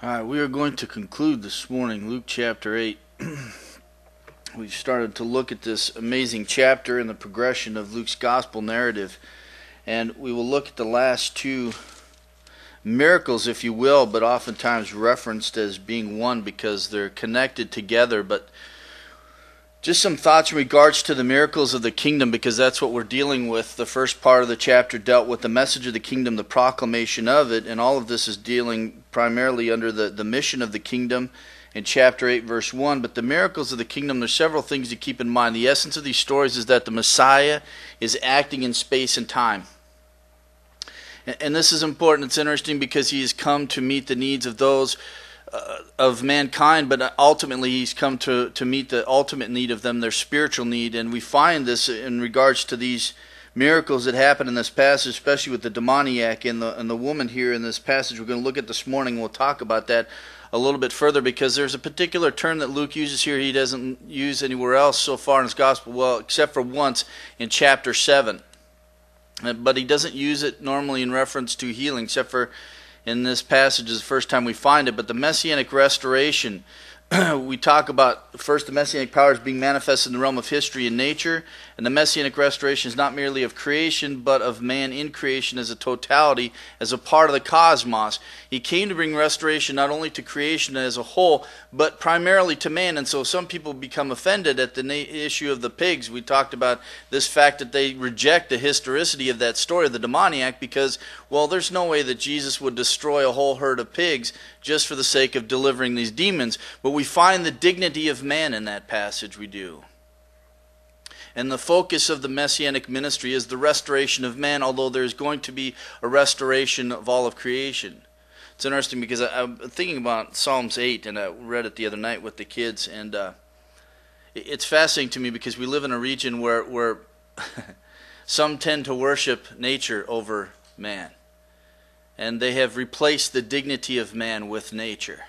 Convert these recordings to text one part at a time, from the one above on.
All right, we are going to conclude this morning Luke chapter 8. We've started to look at this amazing chapter and the progression of Luke's gospel narrative, and we will look at the last two miracles, if you will, but oftentimes referenced as being one because they're connected together. But just some thoughts in regards to the miracles of the kingdom, because that's what we're dealing with. The first part of the chapter dealt with the message of the kingdom, the proclamation of it, and all of this is dealing primarily under the mission of the kingdom in chapter 8, verse 1. But the miracles of the kingdom, there's several things to keep in mind. The essence of these stories is that the Messiah is acting in space and time. And this is important. It's interesting because he has come to meet the needs of those of mankind, but ultimately he's come to meet the ultimate need of them, their spiritual need. And we find this in regards to these miracles that happen in this passage, especially with the demoniac and the woman here in this passage we're going to look at this morning. We'll talk about that a little bit further, because there's a particular term that Luke uses here he doesn't use anywhere else so far in his gospel, well, except for once in chapter 7. But he doesn't use it normally in reference to healing, except for in this passage is the first time we find it. But the messianic restoration, we talk about first the messianic powers being manifested in the realm of history and nature, and the messianic restoration is not merely of creation, but of man in creation as a totality, as a part of the cosmos. He came to bring restoration not only to creation as a whole, but primarily to man. And so some people become offended at the issue of the pigs. We talked about this fact that they reject the historicity of that story of the demoniac because, well, there's no way that Jesus would destroy a whole herd of pigs just for the sake of delivering these demons. But we find the dignity of man in that passage, we do. And the focus of the messianic ministry is the restoration of man, although there's going to be a restoration of all of creation. It's interesting because I'm thinking about Psalms 8, and I read it the other night with the kids, and it's fascinating to me because we live in a region where some tend to worship nature over man. And they have replaced the dignity of man with nature.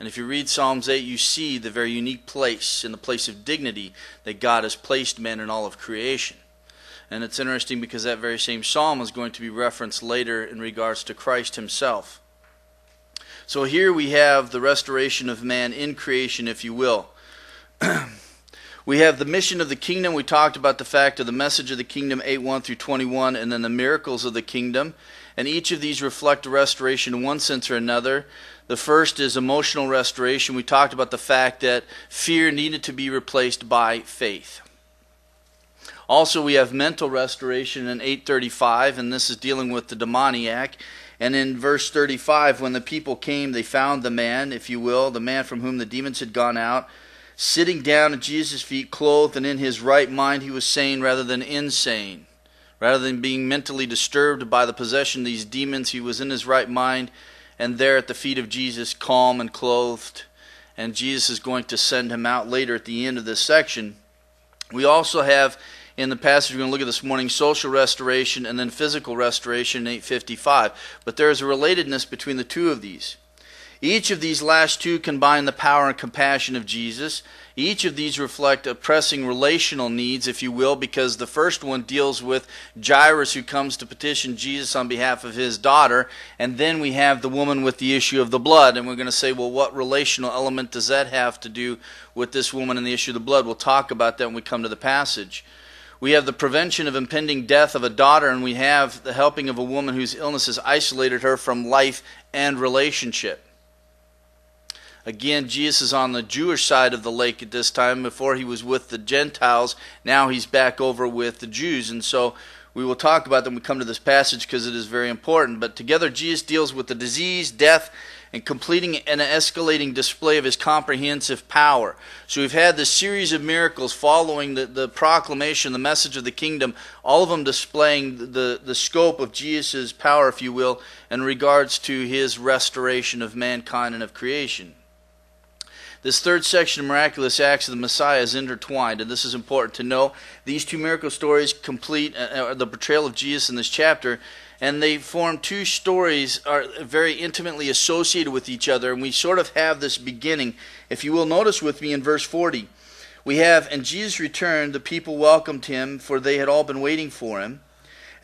And if you read Psalms 8, you see the very unique place, in the place of dignity, that God has placed man in all of creation. And it's interesting because that very same psalm is going to be referenced later in regards to Christ himself. So here we have the restoration of man in creation, if you will. We have the mission of the kingdom. We talked about the fact of the message of the kingdom, 8:1 through 21, and then the miracles of the kingdom. And each of these reflect a restoration in one sense or another. The first is emotional restoration. We talked about the fact that fear needed to be replaced by faith. Also, we have mental restoration in 8:35, and this is dealing with the demoniac. And in verse 35, when the people came, they found the man, if you will, the man from whom the demons had gone out, sitting down at Jesus' feet, clothed and in his right mind, he was sane rather than insane. Rather than being mentally disturbed by the possession of these demons, he was in his right mind and there at the feet of Jesus, calm and clothed. And Jesus is going to send him out later at the end of this section. We also have in the passage we're going to look at this morning social restoration and then physical restoration in 8:55. But there is a relatedness between the two of these. Each of these last two combine the power and compassion of Jesus. Each of these reflect a pressing relational needs, if you will, because the first one deals with Jairus, who comes to petition Jesus on behalf of his daughter, and then we have the woman with the issue of the blood, and we're going to say, well, what relational element does that have to do with this woman and the issue of the blood? We'll talk about that when we come to the passage. We have the prevention of impending death of a daughter, and we have the helping of a woman whose illness has isolated her from life and relationship. Again, Jesus is on the Jewish side of the lake at this time. Before he was with the Gentiles, now he's back over with the Jews. And so we will talk about them when we come to this passage because it is very important. But together Jesus deals with the disease, death, and completing an escalating display of his comprehensive power. So we've had this series of miracles following the proclamation, the message of the kingdom, all of them displaying the scope of Jesus' power, if you will, in regards to his restoration of mankind and of creation. This third section of miraculous acts of the Messiah is intertwined, and this is important to know. These two miracle stories complete the portrayal of Jesus in this chapter, and they form two stories are very intimately associated with each other, and we sort of have this beginning. If you will notice with me in verse 40, we have, and Jesus returned, the people welcomed him, for they had all been waiting for him.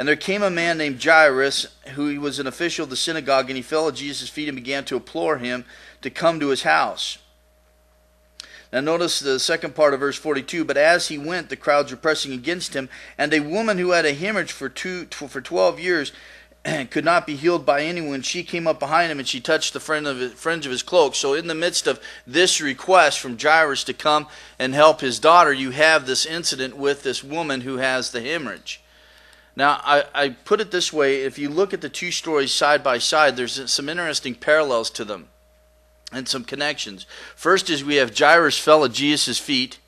And there came a man named Jairus, who was an official of the synagogue, and he fell at Jesus' feet and began to implore him to come to his house. Now notice the second part of verse 42. But as he went, the crowds were pressing against him, and a woman who had a hemorrhage for 12 years could not be healed by anyone. She came up behind him and she touched the fringe of his cloak. So in the midst of this request from Jairus to come and help his daughter, you have this incident with this woman who has the hemorrhage. Now, I put it this way. If you look at the two stories side by side, there's some interesting parallels to them and some connections. First is we have Jairus fell at Jesus' feet.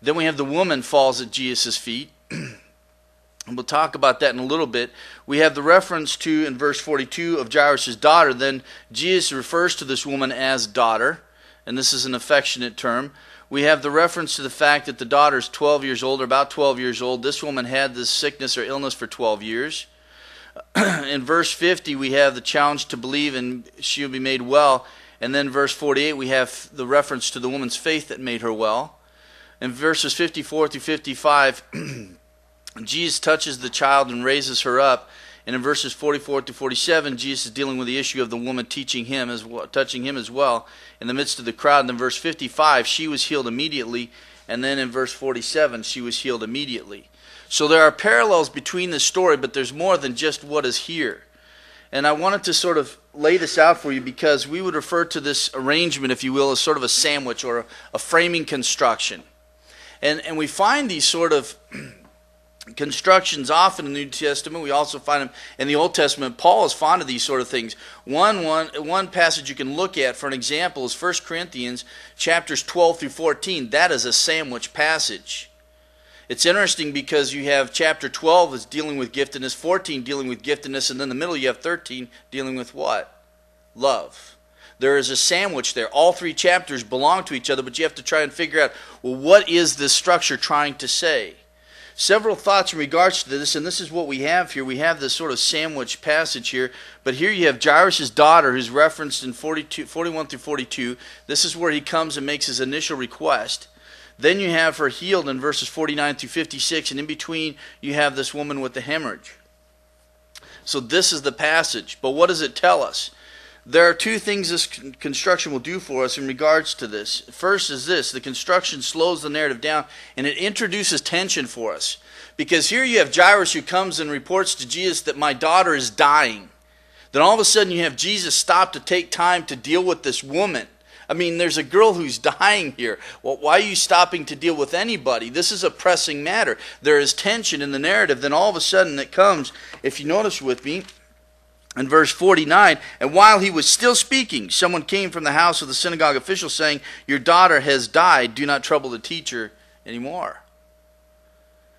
Then we have the woman falls at Jesus' feet. And we'll talk about that in a little bit. We have the reference to, in verse 42, of Jairus' daughter. Then Jesus refers to this woman as daughter, and this is an affectionate term. We have the reference to the fact that the daughter is 12 years old, or about 12 years old. This woman had this sickness or illness for 12 years. In verse 50, we have the challenge to believe and she will be made well. And then verse 48, we have the reference to the woman's faith that made her well. In verses 54 through 55, Jesus touches the child and raises her up. And in verses 44 to 47, Jesus is dealing with the issue of the woman touching him as well in the midst of the crowd. And in verse 55, she was healed immediately. And then in verse 47, she was healed immediately. So there are parallels between the story, but there's more than just what is here. And I wanted to sort of lay this out for you because we would refer to this arrangement, if you will, as sort of a sandwich or a framing construction. And we find these sort of constructions often in the New Testament. We also find them in the Old Testament. Paul is fond of these sort of things. One passage you can look at for an example is 1 Corinthians chapters 12 through 14. That is a sandwich passage. It's interesting because you have chapter 12 is dealing with giftedness, 14 dealing with giftedness, and then in the middle you have 13 dealing with what? Love. There is a sandwich there. All three chapters belong to each other, but you have to try and figure out, well, what is this structure trying to say? Several thoughts in regards to this, and this is what we have here. We have this sort of sandwich passage here, but here you have Jairus' daughter who's referenced in 41 through 42. This is where he comes and makes his initial request. Then you have her healed in verses 49 through 56, and in between you have this woman with the hemorrhage. So this is the passage, but what does it tell us? There are two things this construction will do for us in regards to this. First is this: the construction slows the narrative down and it introduces tension for us. Because here you have Jairus who comes and reports to Jesus that my daughter is dying. Then all of a sudden you have Jesus stop to take time to deal with this woman. I mean, there's a girl who's dying here. Well, why are you stopping to deal with anybody? This is a pressing matter. There is tension in the narrative. Then all of a sudden it comes, if you notice with me, in verse 49, and while he was still speaking, someone came from the house of the synagogue official saying, your daughter has died. Do not trouble the teacher anymore.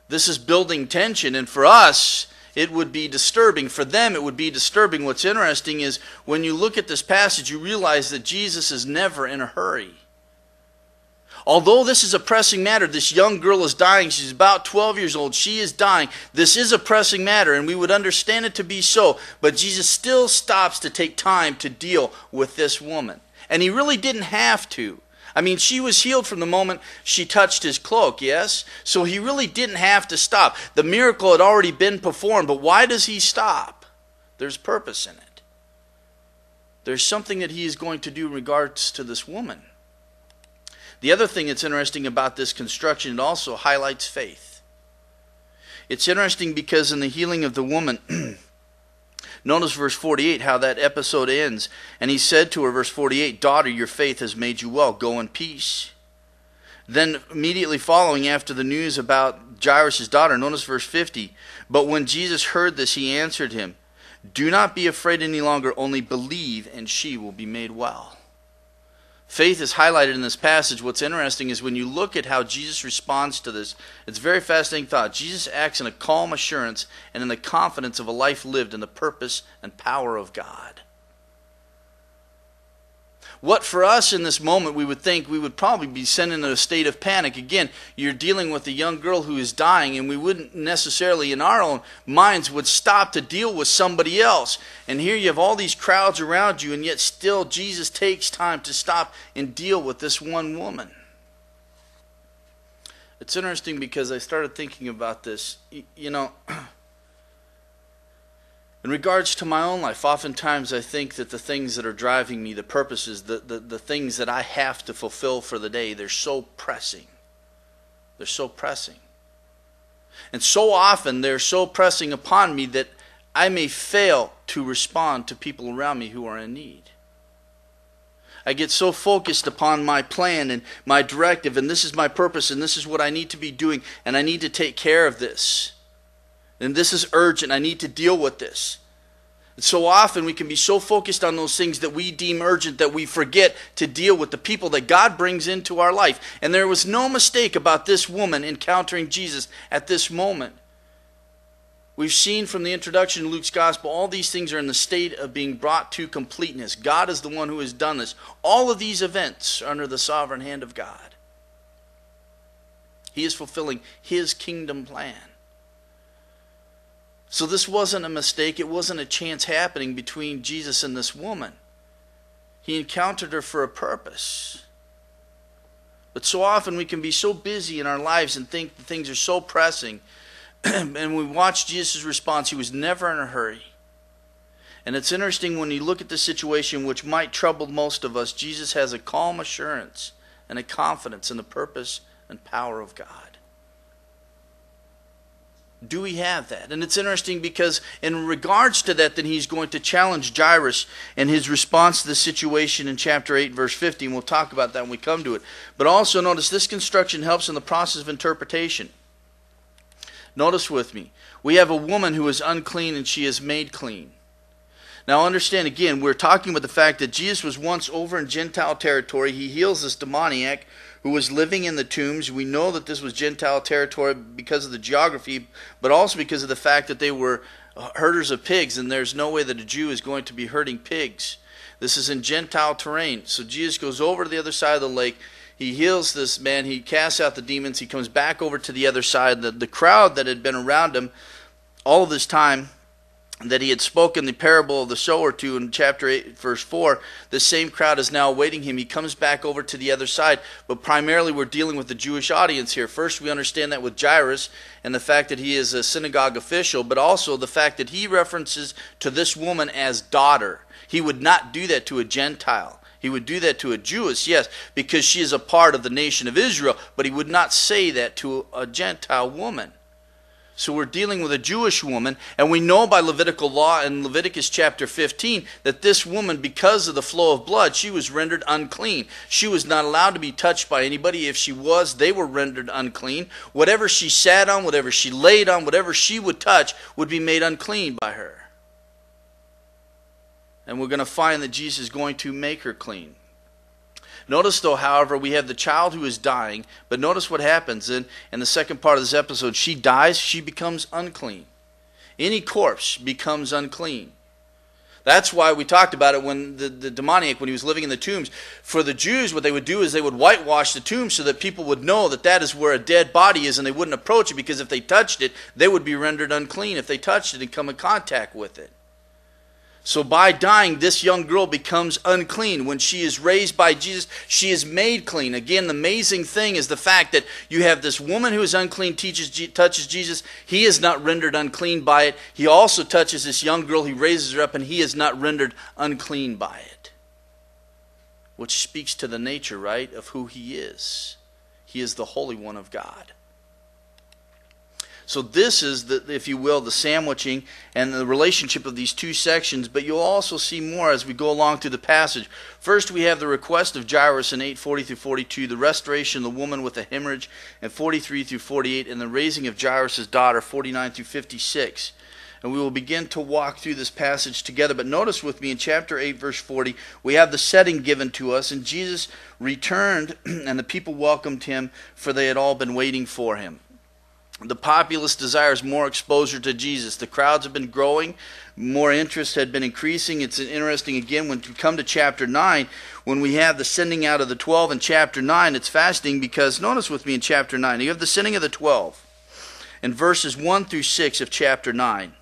This is building tension, and for us, it would be disturbing. For them, it would be disturbing. What's interesting is when you look at this passage, you realize that Jesus is never in a hurry. Although this is a pressing matter, this young girl is dying. She's about 12 years old. She is dying. This is a pressing matter, and we would understand it to be so. But Jesus still stops to take time to deal with this woman. And he really didn't have to. I mean, she was healed from the moment she touched his cloak, yes? So he really didn't have to stop. The miracle had already been performed, but why does he stop? There's purpose in it. There's something that he is going to do in regards to this woman. The other thing that's interesting about this construction, it also highlights faith. It's interesting because in the healing of the woman, notice verse 48, how that episode ends. And he said to her, verse 48, daughter, your faith has made you well. Go in peace. Then immediately following after the news about Jairus' daughter, notice verse 50. But when Jesus heard this, he answered him, do not be afraid any longer, only believe and she will be made well. Faith is highlighted in this passage. What's interesting is when you look at how Jesus responds to this, it's a very fascinating thought. Jesus acts in a calm assurance and in the confidence of a life lived in the purpose and power of God. What for us in this moment we would think we would probably be sent into a state of panic. Again, you're dealing with a young girl who is dying, and we wouldn't necessarily in our own minds would stop to deal with somebody else. And here you have all these crowds around you, and yet still Jesus takes time to stop and deal with this one woman. It's interesting because I started thinking about this. You know, In regards to my own life, oftentimes I think that the things that are driving me, the purposes, the things that I have to fulfill for the day, they're so pressing. They're so pressing. And so often they're so pressing upon me that I may fail to respond to people around me who are in need. I get so focused upon my plan and my directive, and this is my purpose, and this is what I need to be doing, and I need to take care of this. And this is urgent. I need to deal with this. And so often we can be so focused on those things that we deem urgent that we forget to deal with the people that God brings into our life. And there was no mistake about this woman encountering Jesus at this moment. We've seen from the introduction to Luke's gospel, all these things are in the state of being brought to completeness. God is the one who has done this. All of these events are under the sovereign hand of God. He is fulfilling His kingdom plan. So this wasn't a mistake. It wasn't a chance happening between Jesus and this woman. He encountered her for a purpose. But so often we can be so busy in our lives and think that things are so pressing. And we watch Jesus' response. He was never in a hurry. And it's interesting when you look at the situation which might trouble most of us, Jesus has a calm assurance and a confidence in the purpose and power of God. Do we have that? And it's interesting because in regards to that, then he's going to challenge Jairus and his response to the situation in chapter 8, verse 50. And we'll talk about that when we come to it. But also notice this construction helps in the process of interpretation. Notice with me. We have a woman who is unclean and she is made clean. Now understand again, we're talking about the fact that Jesus was once over in Gentile territory. He heals this demoniac who was living in the tombs. We know that this was Gentile territory because of the geography, but also because of the fact that they were herders of pigs, and there's no way that a Jew is going to be herding pigs. This is in Gentile terrain. So Jesus goes over to the other side of the lake. He heals this man. He casts out the demons. He comes back over to the other side. The crowd that had been around him all of this time that he had spoken the parable of the sower to in chapter 8, verse 4, the same crowd is now awaiting him. He comes back over to the other side, but primarily we're dealing with the Jewish audience here. First, we understand that with Jairus and the fact that he is a synagogue official, but also the fact that he references to this woman as daughter. He would not do that to a Gentile. He would do that to a Jewess, yes, because she is a part of the nation of Israel, but he would not say that to a Gentile woman. So we're dealing with a Jewish woman, and we know by Levitical law in Leviticus chapter 15 that this woman, because of the flow of blood, she was rendered unclean. She was not allowed to be touched by anybody. If she was, they were rendered unclean. Whatever she sat on, whatever she laid on, whatever she would touch would be made unclean by her. And we're going to find that Jesus is going to make her clean. Notice, though, however, we have the child who is dying, but notice what happens in the second part of this episode. She dies, she becomes unclean. Any corpse becomes unclean. That's why we talked about it when the demoniac, when he was living in the tombs. For the Jews, what they would do is they would whitewash the tomb so that people would know that that is where a dead body is, and they wouldn't approach it, because if they touched it, they would be rendered unclean if they touched it and come in contact with it. So by dying, this young girl becomes unclean. When she is raised by Jesus, she is made clean. Again, the amazing thing is the fact that you have this woman who is unclean, touches Jesus. He is not rendered unclean by it. He also touches this young girl. He raises her up, and he is not rendered unclean by it. Which speaks to the nature, right, of who he is. He is the Holy One of God. So this is, if you will, the sandwiching and the relationship of these two sections, but you'll also see more as we go along through the passage. First, we have the request of Jairus in 8:40 through 42, the restoration of the woman with a hemorrhage in 43 through 48, and the raising of Jairus' daughter, 49 through 56. And we will begin to walk through this passage together. But notice with me in chapter 8, verse 40, we have the setting given to us, and Jesus returned, and the people welcomed him, for they had all been waiting for him. The populace desires more exposure to Jesus. The crowds have been growing. More interest had been increasing. It's interesting, again, when we come to chapter 9, when we have the sending out of the 12 in chapter 9, it's fascinating because, notice with me in chapter 9, you have the sending of the 12 in verses 1 through 6 of chapter 9.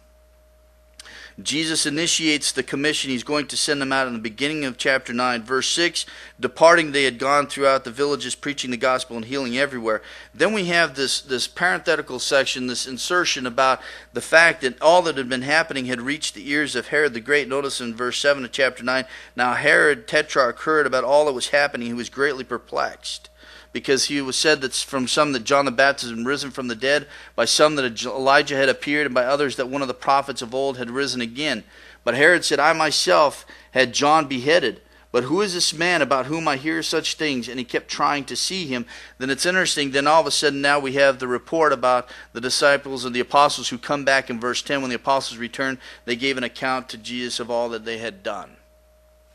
Jesus initiates the commission. He's going to send them out in the beginning of chapter 9. Verse 6, departing they had gone throughout the villages preaching the gospel and healing everywhere. Then we have this parenthetical section, this insertion about the fact that all that had been happening had reached the ears of Herod the Great. Notice in verse 7 of chapter 9, now Herod Tetrarch heard about all that was happening. He was greatly perplexed, because he was said that from some that John the Baptist had risen from the dead, by some that Elijah had appeared, and by others that one of the prophets of old had risen again. But Herod said, I myself had John beheaded. But who is this man about whom I hear such things? And he kept trying to see him. Then it's interesting, then all of a sudden now we have the report about the disciples and the apostles who come back in verse 10. When the apostles returned, they gave an account to Jesus of all that they had done.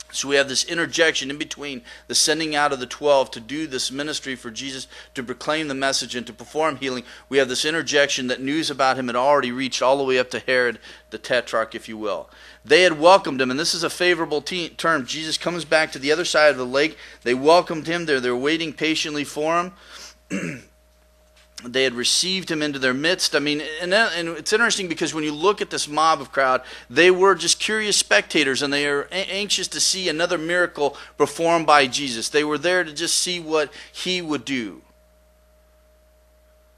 So we have this interjection in between the sending out of the 12 to do this ministry for Jesus, to proclaim the message and to perform healing. We have this interjection that news about him had already reached all the way up to Herod the Tetrarch, if you will. They had welcomed him, and this is a favorable term. Jesus comes back to the other side of the lake. They welcomed him. They're waiting patiently for him. They had received him into their midst. I mean, and it's interesting because when you look at this mob of crowd, they were just curious spectators, and they are anxious to see another miracle performed by Jesus. They were there to just see what he would do.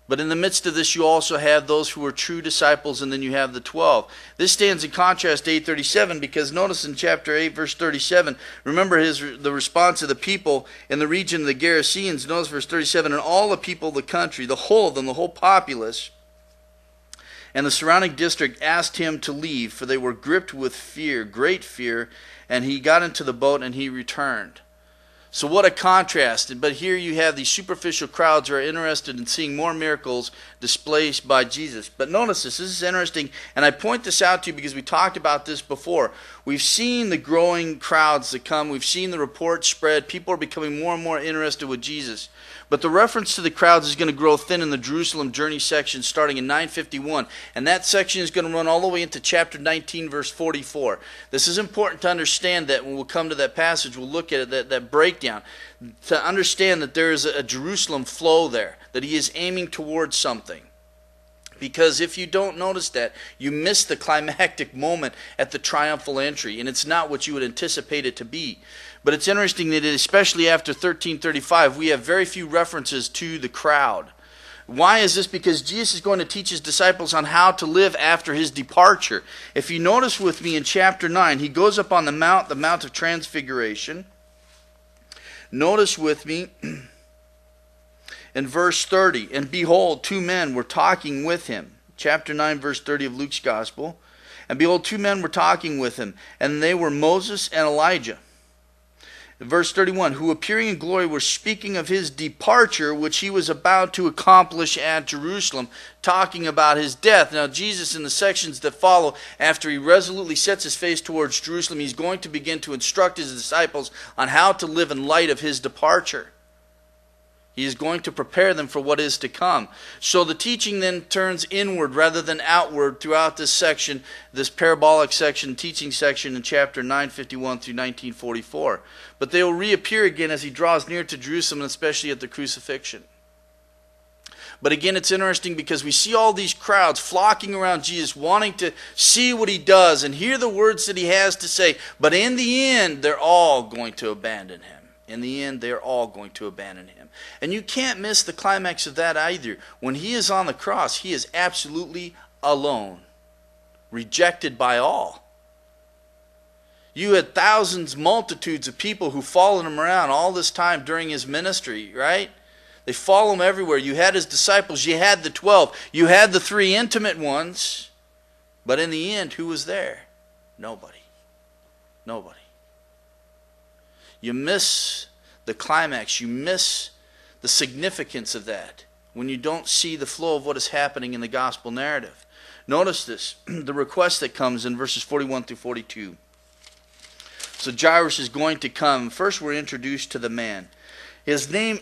But in the midst of this, you also have those who were true disciples, and then you have the 12. This stands in contrast to 8:37, because notice in chapter 8, verse 37, remember the response of the people in the region of the Gerasenes. Notice verse 37, and all the people of the country, the whole of them, the whole populace, and the surrounding district asked him to leave, for they were gripped with fear, great fear, and he got into the boat and he returned. So what a contrast. But here you have these superficial crowds who are interested in seeing more miracles displayed by Jesus. But notice this is interesting, and I point this out to you because we talked about this before. We've seen the growing crowds that come. We've seen the reports spread. People are becoming more and more interested with Jesus. But the reference to the crowds is going to grow thin in the Jerusalem journey section starting in 951. And that section is going to run all the way into chapter 19, verse 44. This is important to understand that when we'll come to that passage, we'll look at it, that breakdown. To understand that there is a Jerusalem flow there, that he is aiming towards something. Because if you don't notice that, you miss the climactic moment at the triumphal entry, and it's not what you would anticipate it to be. But it's interesting that especially after 1335, we have very few references to the crowd. Why is this? Because Jesus is going to teach his disciples on how to live after his departure. If you notice with me in chapter 9, he goes up on the Mount of Transfiguration. Notice with me in verse 30, and behold, two men were talking with him. Chapter 9, verse 30 of Luke's Gospel. And behold, two men were talking with him, and they were Moses and Elijah. Verse 31, who appearing in glory were speaking of his departure, which he was about to accomplish at Jerusalem, talking about his death. Now Jesus, in the sections that follow, after he resolutely sets his face towards Jerusalem, he's going to begin to instruct his disciples on how to live in light of his departure. He is going to prepare them for what is to come. So the teaching then turns inward rather than outward throughout this section, this parabolic section, teaching section in chapter 951 through 1944. But they will reappear again as he draws near to Jerusalem, especially at the crucifixion. But again, it's interesting because we see all these crowds flocking around Jesus, wanting to see what he does and hear the words that he has to say. But in the end, they're all going to abandon him. In the end, they're all going to abandon him. And you can't miss the climax of that either. When he is on the cross, he is absolutely alone, rejected by all. You had thousands, multitudes of people who followed him around all this time during his ministry, right? They follow him everywhere. You had his disciples. You had the 12. You had the 3 intimate ones. But in the end, who was there? Nobody. Nobody. You miss the climax. You miss the significance of that when you don't see the flow of what is happening in the gospel narrative. Notice this, the request that comes in verses 41 through 42. So Jairus is going to come. First we're introduced to the man. His name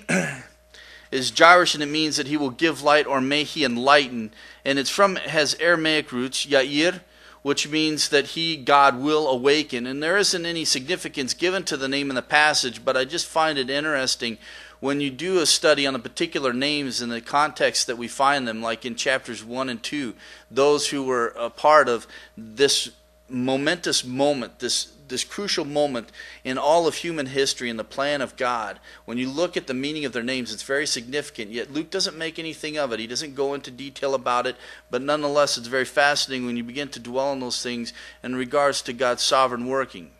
is Jairus, and it means that he will give light, or may he enlighten. And has Aramaic roots, Yair, which means that God will awaken. And there isn't any significance given to the name in the passage, but I just find it interesting when you do a study on the particular names in the context that we find them, like in chapters 1 and 2, those who were a part of this momentous moment, this crucial moment in all of human history and the plan of God. When you look at the meaning of their names, it's very significant, yet Luke doesn't make anything of it. He doesn't go into detail about it, but nonetheless it's very fascinating when you begin to dwell on those things in regards to God's sovereign working.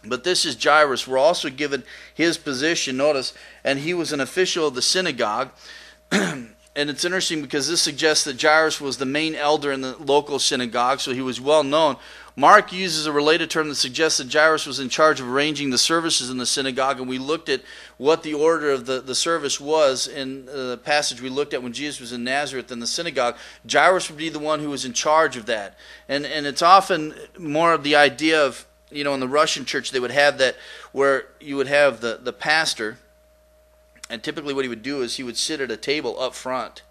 But this is Jairus. We're also given his position, notice, and he was an official of the synagogue. And it's interesting because this suggests that Jairus was the main elder in the local synagogue, so he was well known. Mark uses a related term that suggests that Jairus was in charge of arranging the services in the synagogue, and we looked at what the order of the service was in the passage we looked at when Jesus was in Nazareth in the synagogue. Jairus would be the one who was in charge of that. And it's often more of the idea of, in the Russian church, they would have that where you would have the pastor, and typically what he would do is he would sit at a table up front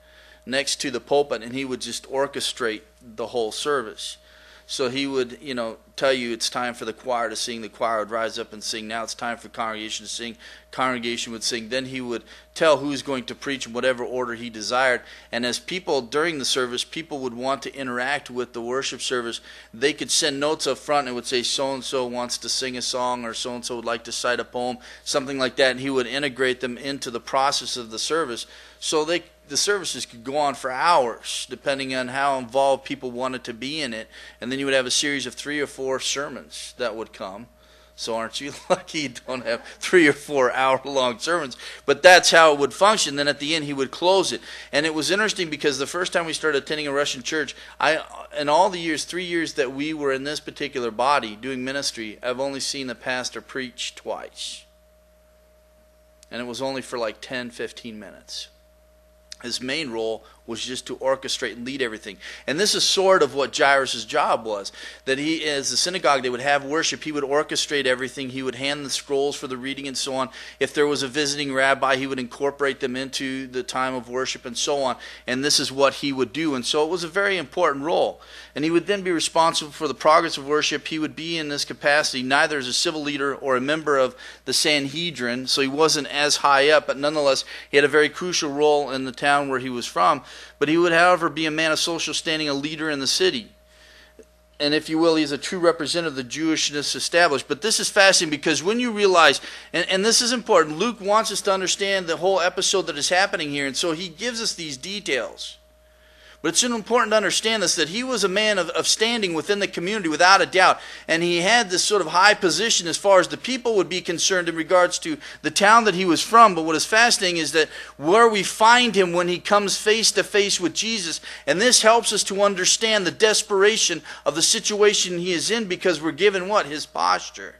next to the pulpit, and he would just orchestrate the whole service. So he would, tell you it's time for the choir to sing. The choir would rise up and sing. Now it's time for congregation to sing. Congregation would sing. Then he would tell who's going to preach in whatever order he desired. And as people, during the service, people would want to interact with the worship service, they could send notes up front and it would say so-and-so wants to sing a song, or so-and-so would like to cite a poem, something like that. And he would integrate them into the process of the service. So the services could go on for hours, depending on how involved people wanted to be in it. And then you would have a series of 3 or 4 sermons that would come. So aren't you lucky you don't have 3 or 4 hour-long sermons? But that's how it would function. Then at the end, he would close it. And it was interesting because the first time we started attending a Russian church, in all the years, 3 years that we were in this particular body doing ministry, I've only seen the pastor preach twice. And it was only for like 10, 15 minutes. His main role was just to orchestrate and lead everything. And this is sort of what Jairus' job was. That he, as the synagogue, they would have worship. He would orchestrate everything. He would hand the scrolls for the reading and so on. If there was a visiting rabbi, he would incorporate them into the time of worship and so on. And this is what he would do. And so it was a very important role. And he would then be responsible for the progress of worship. He would be in this capacity neither as a civil leader or a member of the Sanhedrin. So he wasn't as high up, but nonetheless, he had a very crucial role in the town where he was from. But he would, however, be a man of social standing, a leader in the city. And if you will, he's a true representative of the Jewishness established. But this is fascinating because when you realize, and this is important, Luke wants us to understand the whole episode that is happening here. And so he gives us these details. But it's important to understand this, that he was a man of standing within the community without a doubt. And he had this sort of high position as far as the people would be concerned in regards to the town that he was from. But what is fascinating is that where we find him when he comes face to face with Jesus. And this helps us to understand the desperation of the situation he is in, because we're given what? His posture.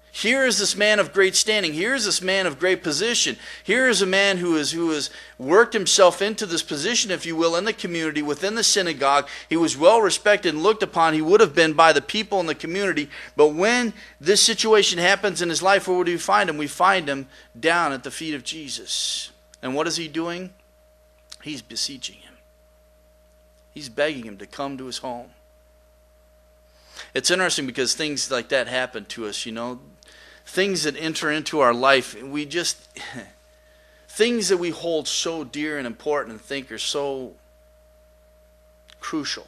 Here is this man of great standing. Here is this man of great position. Here is a man who has worked himself into this position, if you will, in the community, within the synagogue. He was well respected and looked upon. He would have been by the people in the community. But when this situation happens in his life, where do we find him? We find him down at the feet of Jesus. And what is he doing? He's beseeching him. He's begging him to come to his home. It's interesting because things like that happen to us, Things that enter into our life, things that we hold so dear and important and think are so crucial.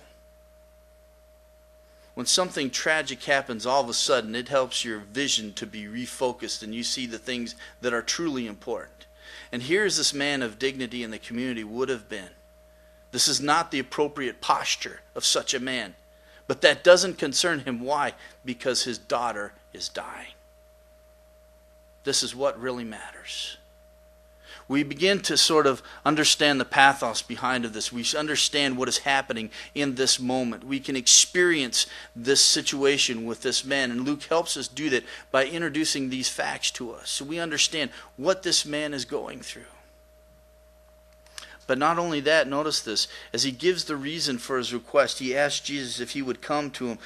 When something tragic happens, all of a sudden it helps your vision to be refocused and you see the things that are truly important. And here's this man of dignity in the community would have been. This is not the appropriate posture of such a man. But that doesn't concern him. Why? Because his daughter is dying. This is what really matters. We begin to sort of understand the pathos behind of this. We understand what is happening in this moment. We can experience this situation with this man. And Luke helps us do that by introducing these facts to us. So we understand what this man is going through. But not only that, notice this. As he gives the reason for his request, he asks Jesus if he would come to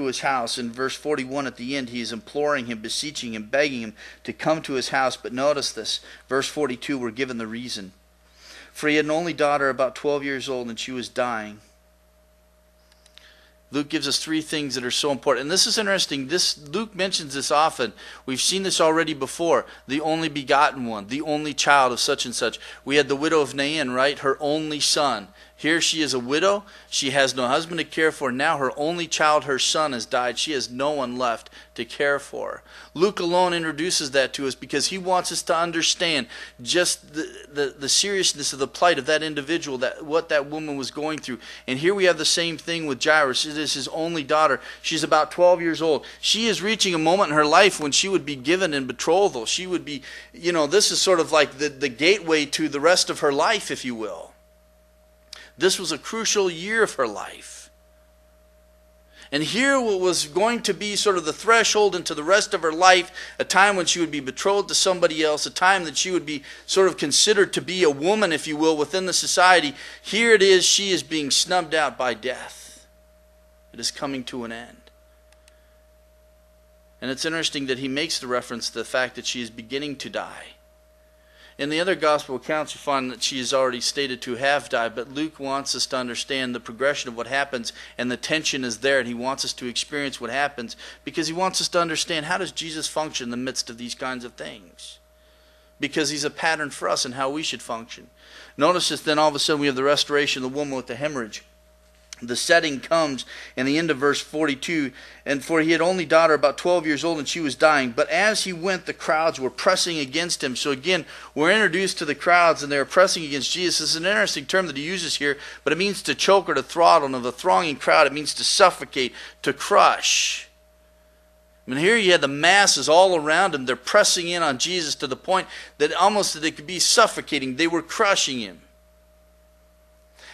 his house. In verse 41 at the end, he is imploring him, beseeching him, begging him to come to his house. But notice this. Verse 42, we're given the reason. For he had an only daughter about 12 years old, and she was dying. Luke gives us 3 things that are so important. And this is interesting. Luke mentions this often. We've seen this already before. The only begotten one, the only child of such and such. We had the widow of Nain, right? Her only son. Here she is a widow. She has no husband to care for. Now her only child, her son, has died. She has no one left to care for her. Luke alone introduces that to us because he wants us to understand just the seriousness of the plight of that individual, what that woman was going through. And here we have the same thing with Jairus. It is his only daughter. She's about 12 years old. She is reaching a moment in her life when she would be given in betrothal. She would be, this is sort of like the gateway to the rest of her life, if you will. This was a crucial year of her life. And here was going to be sort of the threshold into the rest of her life, a time when she would be betrothed to somebody else, a time that she would be sort of considered to be a woman, if you will, within the society. Here it is, she is being snubbed out by death. It is coming to an end. And it's interesting that he makes the reference to the fact that she is beginning to die. In the other gospel accounts, you find that she is already stated to have died, but Luke wants us to understand the progression of what happens, and the tension is there, and he wants us to experience what happens, because he wants us to understand, how does Jesus function in the midst of these kinds of things? Because he's a pattern for us and how we should function. Notice that then all of a sudden we have the restoration of the woman with the hemorrhage. The setting comes in the end of verse 42, and for he had only daughter about 12 years old, and she was dying. But as he went, the crowds were pressing against him. So again, we're introduced to the crowds, and they're pressing against Jesus. This is an interesting term that he uses here, but it means to choke or to throttle. And of the thronging crowd, it means to suffocate, to crush. I mean, here you had the masses all around him. They're pressing in on Jesus to the point that almost that they could be suffocating. They were crushing him.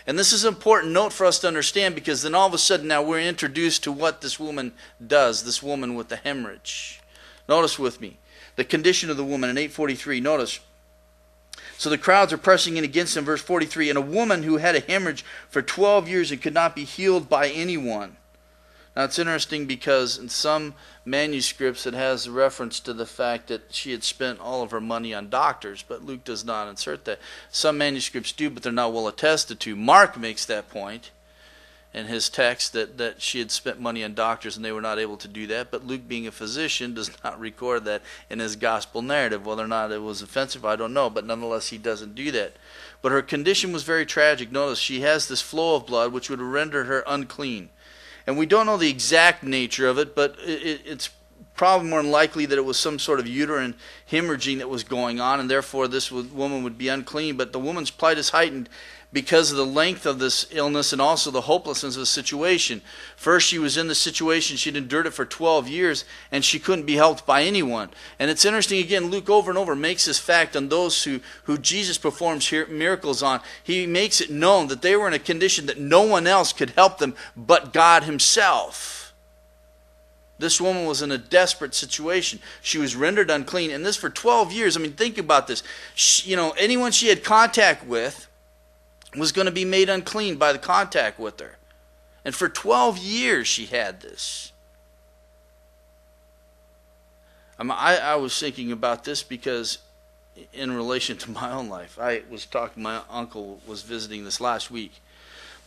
And this is an important note for us to understand, because then all of a sudden now we're introduced to what this woman does, this woman with the hemorrhage. Notice with me the condition of the woman in 8:43. Notice. So the crowds are pressing in against him, verse 43. And a woman who had a hemorrhage for 12 years and could not be healed by anyone. Now it's interesting because in some manuscripts it has a reference to the fact that she had spent all of her money on doctors, but Luke does not insert that. Some manuscripts do, but they're not well attested to. Mark makes that point in his text that she had spent money on doctors and they were not able to do that, but Luke, being a physician, does not record that in his gospel narrative. Whether or not it was offensive, I don't know, but nonetheless he doesn't do that. But her condition was very tragic. Notice she has this flow of blood which would render her unclean. And we don't know the exact nature of it, but it's probably more than likely that it was some sort of uterine hemorrhaging that was going on, and therefore this woman would be unclean. But the woman's plight is heightened because of the length of this illness and also the hopelessness of the situation. First, she was in the situation, she'd endured it for 12 years, and she couldn't be helped by anyone. And it's interesting, again, Luke over and over makes this fact on those who Jesus performs miracles on. He makes it known that they were in a condition that no one else could help them but God himself. This woman was in a desperate situation. She was rendered unclean, and this for 12 years. I mean, think about this. Anyone she had contact with was going to be made unclean by the contact with her. And for 12 years she had this. I was thinking about this because in relation to my own life, I was talking, my uncle was visiting this last week,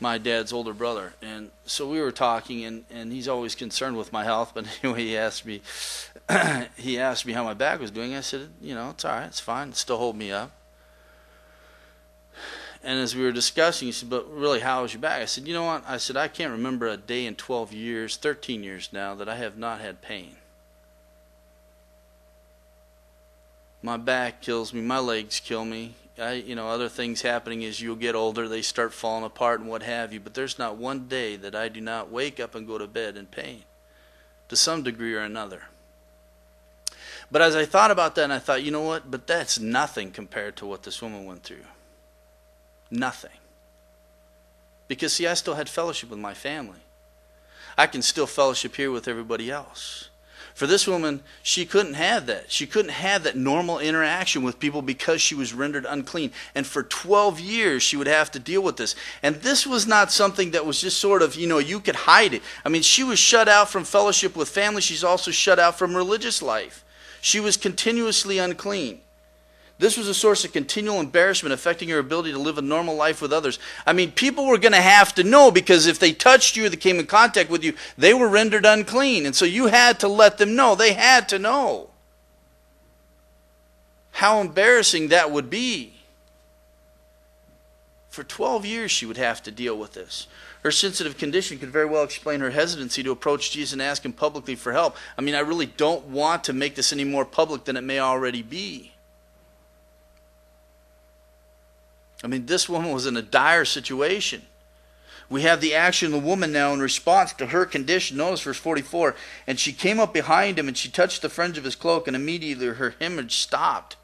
my dad's older brother, and so we were talking, and he's always concerned with my health, but anyway, he asked me how my back was doing. I said, it's all right, it's fine, it still hold me up. And as we were discussing, he said, but really, how is your back? I said, you know what? I said, I can't remember a day in 12 years, 13 years now, that I have not had pain. My back kills me. My legs kill me. Other things happening as you get older, they start falling apart and what have you. But there's not one day that I do not wake up and go to bed in pain, to some degree or another. But as I thought about that, and I thought, you know what? But that's nothing compared to what this woman went through. Nothing. Because, see, I still had fellowship with my family. I can still fellowship here with everybody else. For this woman, she couldn't have that. She couldn't have that normal interaction with people because she was rendered unclean. And for 12 years, she would have to deal with this. And this was not something that was just sort of, you could hide it. I mean, she was shut out from fellowship with family. She's also shut out from religious life. She was continuously unclean. This was a source of continual embarrassment affecting her ability to live a normal life with others. I mean, people were going to have to know, because if they touched you or they came in contact with you, they were rendered unclean. And so you had to let them know. They had to know. How embarrassing that would be For 12 years she would have to deal with this. Her sensitive condition could very well explain her hesitancy to approach Jesus and ask him publicly for help. I mean, I really don't want to make this any more public than it may already be. I mean, this woman was in a dire situation. We have the action of the woman now in response to her condition. Notice verse 44. And she came up behind him and she touched the fringe of his cloak, and immediately her hemorrhage stopped.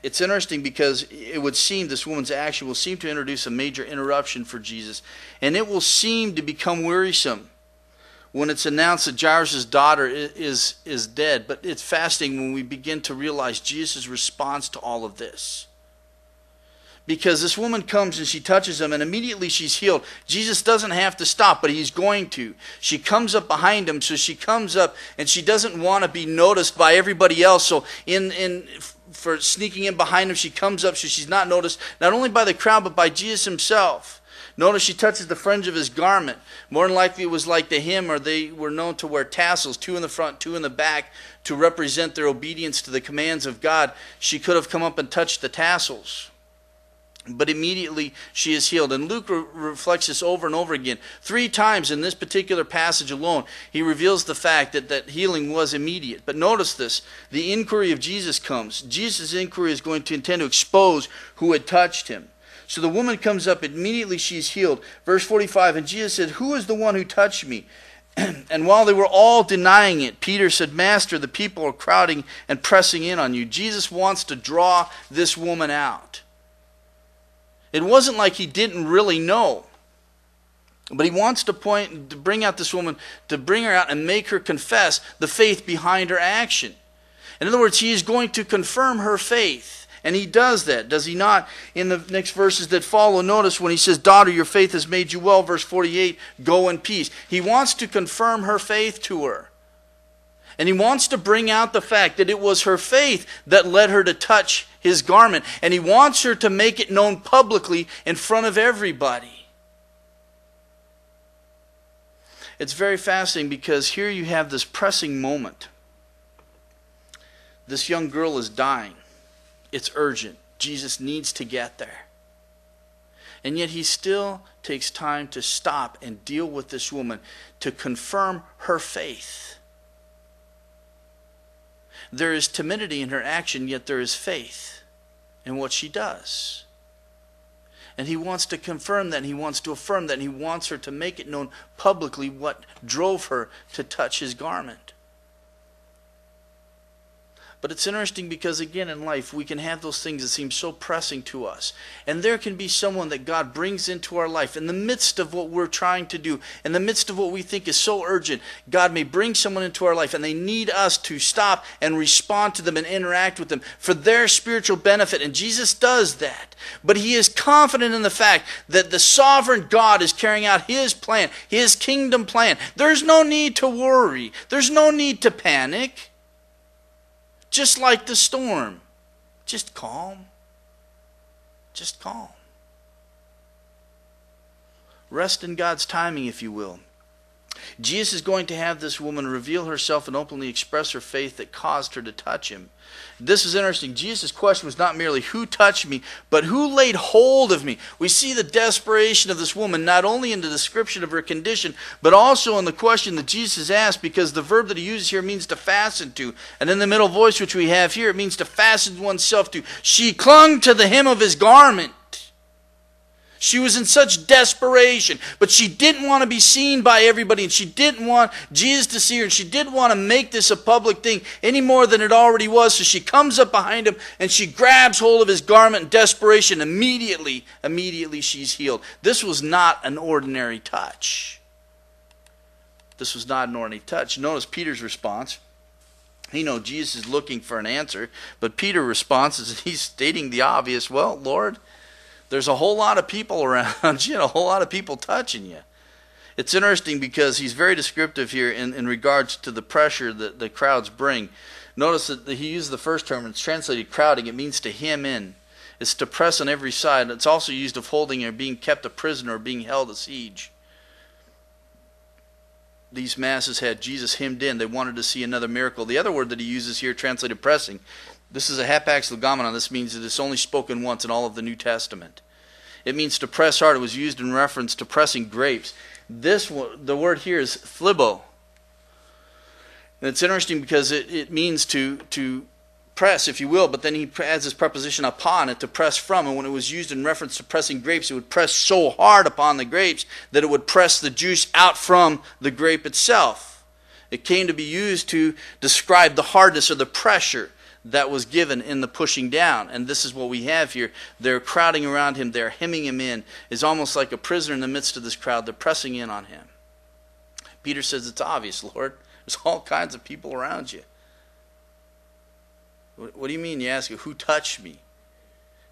It's interesting because it would seem this woman's action will seem to introduce a major interruption for Jesus. And it will seem to become wearisome when it's announced that Jairus' daughter is dead. But it's fascinating when we begin to realize Jesus' response to all of this. Because this woman comes and she touches him and immediately she's healed. Jesus doesn't have to stop, but he's going to. She comes up behind him, so she comes up and she doesn't want to be noticed by everybody else. So for sneaking in behind him, she comes up so she's not noticed, not only by the crowd, but by Jesus himself. Notice she touches the fringe of his garment. More than likely it was like the hymn, or they were known to wear tassels, 2 in the front, 2 in the back, to represent their obedience to the commands of God. She could have come up and touched the tassels. But immediately she is healed. And Luke reflects this over and over again. 3 times in this particular passage alone, he reveals the fact that healing was immediate. But notice this. The inquiry of Jesus comes. Jesus' inquiry is going to intend to expose who had touched him. So the woman comes up. Immediately she's healed. Verse 45, and Jesus said, who is the one who touched me? And while they were all denying it, Peter said, Master, the people are crowding and pressing in on you. Jesus wants to draw this woman out. It wasn't like he didn't really know. But he wants to bring out this woman, to bring her out and make her confess the faith behind her action. In other words, he is going to confirm her faith. And he does that, does he not? In the next verses that follow, notice when he says, daughter, your faith has made you well, verse 48, go in peace. He wants to confirm her faith to her. And he wants to bring out the fact that it was her faith that led her to touch his garment. And he wants her to make it known publicly in front of everybody. It's very fascinating because here you have this pressing moment. This young girl is dying. It's urgent. Jesus needs to get there. And yet he still takes time to stop and deal with this woman to confirm her faith. There is timidity in her action, yet there is faith in what she does. And he wants to confirm that, and he wants to affirm that, and he wants her to make it known publicly what drove her to touch his garment. But it's interesting because, again, in life, we can have those things that seem so pressing to us. And there can be someone that God brings into our life in the midst of what we're trying to do, in the midst of what we think is so urgent. God may bring someone into our life, and they need us to stop and respond to them and interact with them for their spiritual benefit. And Jesus does that. But he is confident in the fact that the sovereign God is carrying out his plan, his kingdom plan. There's no need to worry. There's no need to panic. Just like the storm. Just calm. Just calm. Rest in God's timing, if you will. Jesus is going to have this woman reveal herself and openly express her faith that caused her to touch him. This is interesting. Jesus' question was not merely who touched me, but who laid hold of me. We see the desperation of this woman not only in the description of her condition, but also in the question that Jesus asked, because the verb that he uses here means to fasten to. And in the middle voice which we have here, it means to fasten oneself to. She clung to the hem of his garment. She was in such desperation, but she didn't want to be seen by everybody, and she didn't want Jesus to see her, and she didn't want to make this a public thing any more than it already was. So she comes up behind him, and she grabs hold of his garment in desperation. Immediately she's healed. This was not an ordinary touch. This was not an ordinary touch. Notice Peter's response. You know, Jesus is looking for an answer, but Peter's response is he's stating the obvious. Well, Lord, there's a whole lot of people around you and a whole lot of people touching you. It's interesting because he's very descriptive here in regards to the pressure that the crowds bring. Notice that he used the first term, it's translated crowding. It means to hem in. It's to press on every side. It's also used of holding or being kept a prisoner or being held a siege. These masses had Jesus hemmed in. They wanted to see another miracle. The other word that he uses here, translated pressing, this is a hapax legomenon. This means that it's only spoken once in all of the New Testament. It means to press hard. It was used in reference to pressing grapes. The word here is phlibo. And it's interesting because it means to press, if you will, but then he adds this preposition upon it, to press from. And when it was used in reference to pressing grapes, it would press so hard upon the grapes that it would press the juice out from the grape itself. It came to be used to describe the hardness or the pressure that was given in the pushing down. And this is what we have here. They're crowding around him. They're hemming him in. It's almost like a prisoner in the midst of this crowd. They're pressing in on him. Peter says, it's obvious, Lord. There's all kinds of people around you. What do you mean? You ask, who touched me?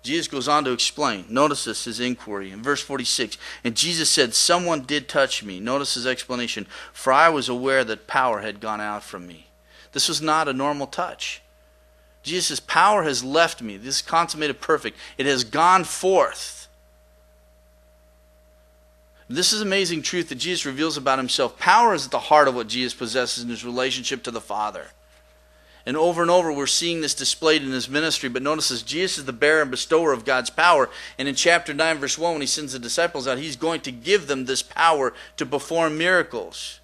Jesus goes on to explain. Notice this, his inquiry. In verse 46, and Jesus said, someone did touch me. Notice his explanation. For I was aware that power had gone out from me. This was not a normal touch. Jesus' power has left me. This is consummated perfect. It has gone forth. This is amazing truth that Jesus reveals about himself. Power is at the heart of what Jesus possesses in his relationship to the Father. And over we're seeing this displayed in his ministry. But notice this, Jesus is the bearer and bestower of God's power. And in chapter 9, verse 1, when he sends the disciples out, he's going to give them this power to perform miracles.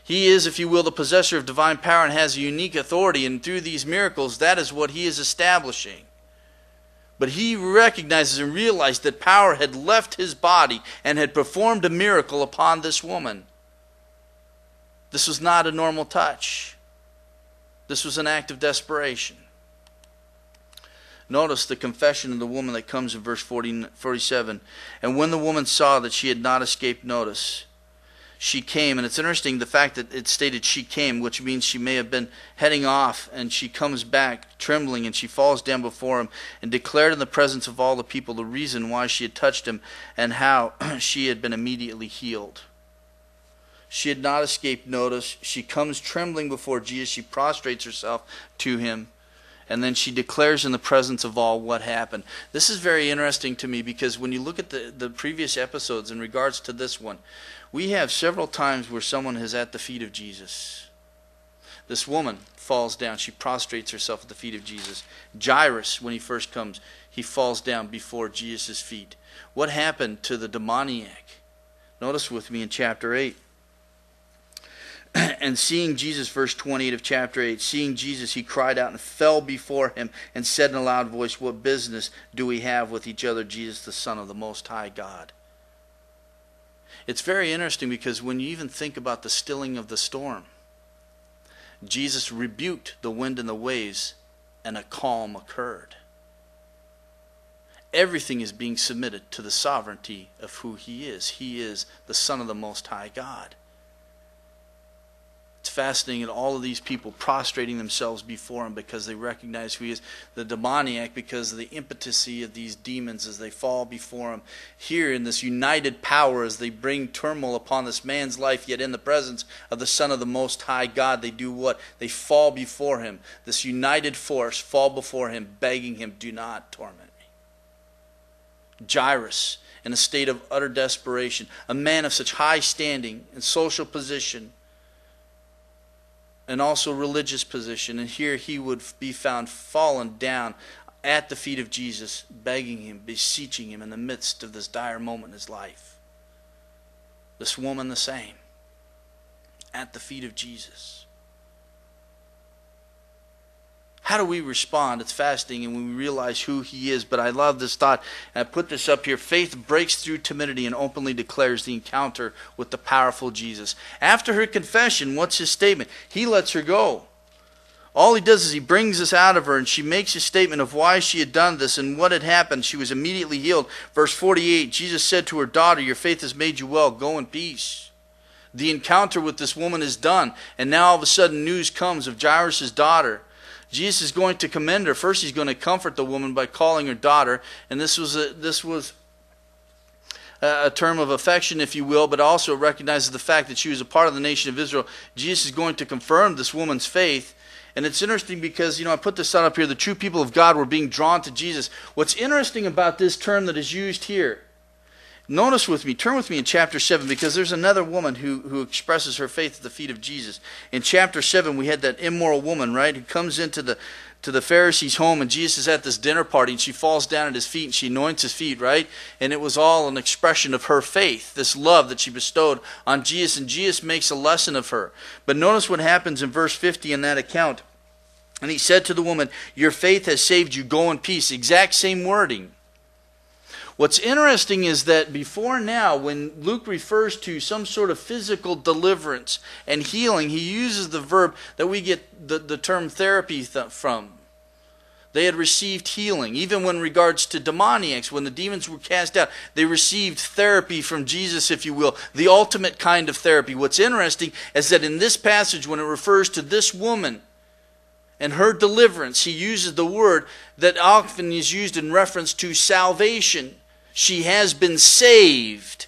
He is, if you will, the possessor of divine power and has a unique authority. And through these miracles, that is what he is establishing. But he recognizes and realized that power had left his body and had performed a miracle upon this woman. This was not a normal touch. This was an act of desperation. Notice the confession of the woman that comes in verse 47. And when the woman saw that she had not escaped notice, she came. And it's interesting the fact that it stated she came, which means she may have been heading off, and she comes back trembling, and she falls down before him and declared in the presence of all the people the reason why she had touched him and how she had been immediately healed. She had not escaped notice. She comes trembling before Jesus. She prostrates herself to him. And then she declares in the presence of all what happened. This is very interesting to me because when you look at the previous episodes in regards to this one, we have several times where someone is at the feet of Jesus. This woman falls down. She prostrates herself at the feet of Jesus. Jairus, when he first comes, he falls down before Jesus' feet. What happened to the demoniac? Notice with me in chapter 8. And seeing Jesus, verse 28 of chapter 8, seeing Jesus, he cried out and fell before him and said in a loud voice, what business do we have with each other, Jesus, the Son of the Most High God? It's very interesting because when you even think about the stilling of the storm, Jesus rebuked the wind and the waves and a calm occurred. Everything is being submitted to the sovereignty of who he is. He is the Son of the Most High God. It's fascinating that all of these people prostrating themselves before him because they recognize who he is. The demoniac, because of the impotency of these demons as they fall before him. Here in this united power as they bring turmoil upon this man's life, yet in the presence of the Son of the Most High God, they do what? They fall before him. This united force fall before him, begging him, do not torment me. Jairus, in a state of utter desperation, a man of such high standing and social position, and also religious position, and here he would be found fallen down at the feet of Jesus, begging him, beseeching him in the midst of this dire moment in his life. This woman the same, at the feet of Jesus. How do we respond? It's fascinating and we realize who he is. But I love this thought. And I put this up here. Faith breaks through timidity and openly declares the encounter with the powerful Jesus. After her confession, what's his statement? He lets her go. All he does is he brings this out of her, and she makes a statement of why she had done this and what had happened. She was immediately healed. Verse 48, Jesus said to her, daughter, your faith has made you well. Go in peace. The encounter with this woman is done. And now all of a sudden news comes of Jairus' daughter. Jesus is going to commend her. First, he's going to comfort the woman by calling her daughter. And this was a term of affection, if you will, but also recognizes the fact that she was a part of the nation of Israel. Jesus is going to confirm this woman's faith. And it's interesting because, I put this up here. The true people of God were being drawn to Jesus. What's interesting about this term that is used here, notice with me, turn with me in chapter 7, because there's another woman who expresses her faith at the feet of Jesus. In chapter 7, we had that immoral woman, right, who comes into to the Pharisee's home, and Jesus is at this dinner party, and she falls down at his feet and she anoints his feet, right? And it was all an expression of her faith, this love that she bestowed on Jesus, and Jesus makes a lesson of her. But notice what happens in verse 50 in that account. And he said to the woman, "Your faith has saved you. Go in peace." Exact same wording. What's interesting is that before now, when Luke refers to some sort of physical deliverance and healing, he uses the verb that we get the term therapy from. They had received healing. Even when regards to demoniacs, when the demons were cast out, they received therapy from Jesus, if you will, the ultimate kind of therapy. What's interesting is that in this passage, when it refers to this woman and her deliverance, he uses the word that often is used in reference to salvation. She has been saved.